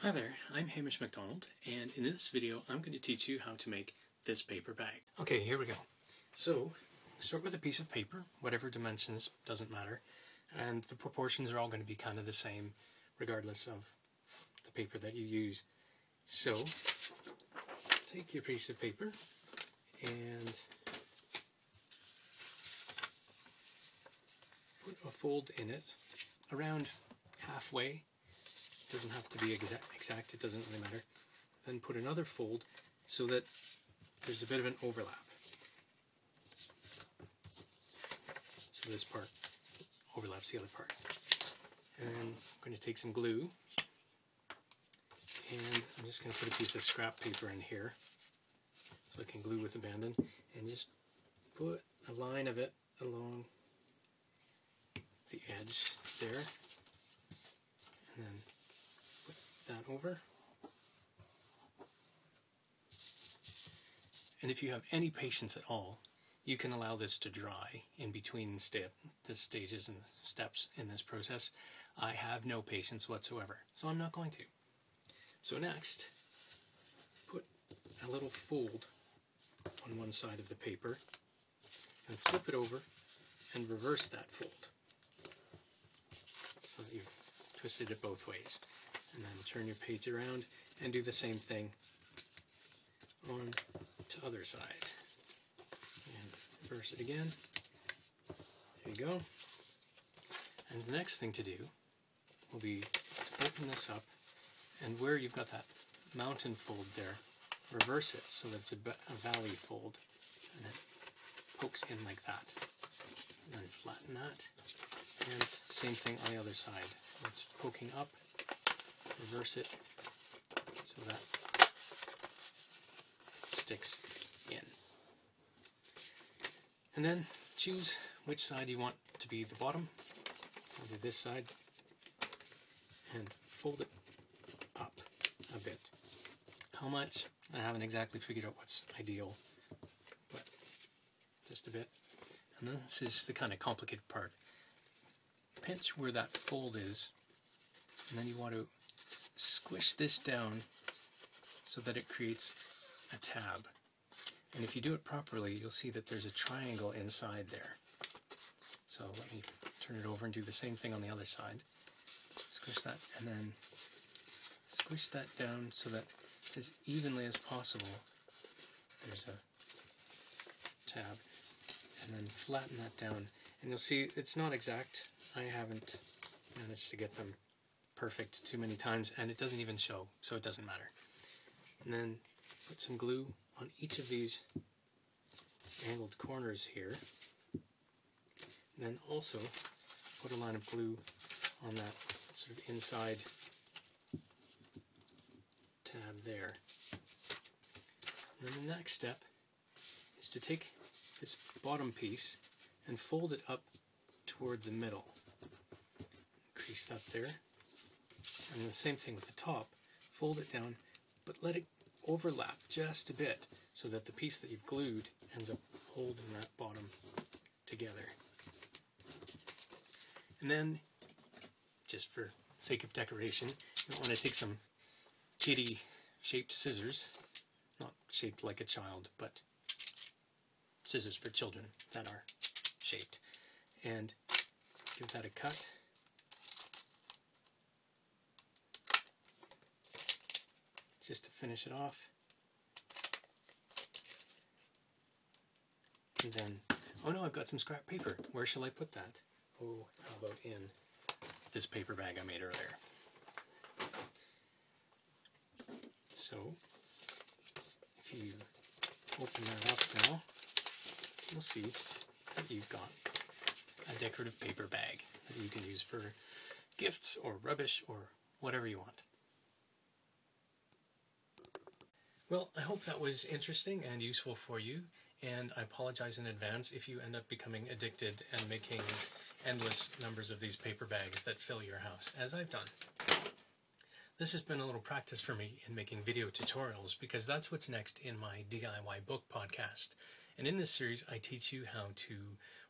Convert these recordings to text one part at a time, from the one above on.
Hi there, I'm Hamish MacDonald, and in this video I'm going to teach you how to make this paper bag. Okay, here we go. So, start with a piece of paper, whatever dimensions, doesn't matter, and the proportions are all going to be kind of the same regardless of the paper that you use. So, take your piece of paper and put a fold in it around halfway. Doesn't have to be exact, it doesn't really matter. Then put another fold so that there's a bit of an overlap. So this part overlaps the other part. And then I'm going to take some glue, and I'm just going to put a piece of scrap paper in here so I can glue with abandon, and just put a line of it along the edge there, and then that over. And if you have any patience at all, you can allow this to dry in between the stages and steps in this process. I have no patience whatsoever, so I'm not going to. So next, put a little fold on one side of the paper and flip it over and reverse that fold so that you've twisted it both ways. And then turn your page around and do the same thing on the other side. And reverse it again. There you go. And the next thing to do will be to open this up, and where you've got that mountain fold there, reverse it so that it's a valley fold, and it pokes in like that. And then flatten that, and same thing on the other side. It's poking up. Reverse it so that it sticks in. And then choose which side you want to be the bottom. I'll do this side, and fold it up a bit. How much? I haven't exactly figured out what's ideal, but just a bit. And then this is the kind of complicated part. Pinch where that fold is, and then you want to squish this down so that it creates a tab. And if you do it properly, you'll see that there's a triangle inside there. So let me turn it over and do the same thing on the other side. Squish that, and then squish that down so that as evenly as possible there's a tab. And then flatten that down. And you'll see it's not exact. I haven't managed to get them perfect too many times, and it doesn't even show, so it doesn't matter. And then put some glue on each of these angled corners here. And then also put a line of glue on that sort of inside tab there. And then the next step is to take this bottom piece and fold it up toward the middle. Crease that there. And the same thing with the top. Fold it down, but let it overlap just a bit so that the piece that you've glued ends up holding that bottom together. And then, just for sake of decoration, you want to take some kitty-shaped scissors, not shaped like a child, but scissors for children that are shaped, and give that a cut. Just to finish it off. And then, oh no, I've got some scrap paper. Where shall I put that? Oh, how about in this paper bag I made earlier? So, if you open that up now, you'll see that you've got a decorative paper bag that you can use for gifts or rubbish or whatever you want. Well, I hope that was interesting and useful for you, and I apologize in advance if you end up becoming addicted and making endless numbers of these paper bags that fill your house, as I've done. This has been a little practice for me in making video tutorials, because that's what's next in my DIY book podcast. And in this series, I teach you how to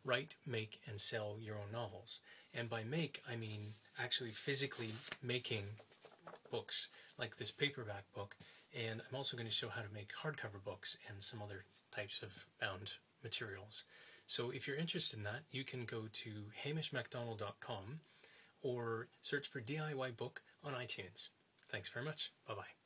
write, make, and sell your own novels. And by make, I mean actually physically making books, like this paperback book, and I'm also going to show how to make hardcover books and some other types of bound materials. So if you're interested in that, you can go to hamishmacdonald.com or search for DIY book on iTunes. Thanks very much. Bye-bye.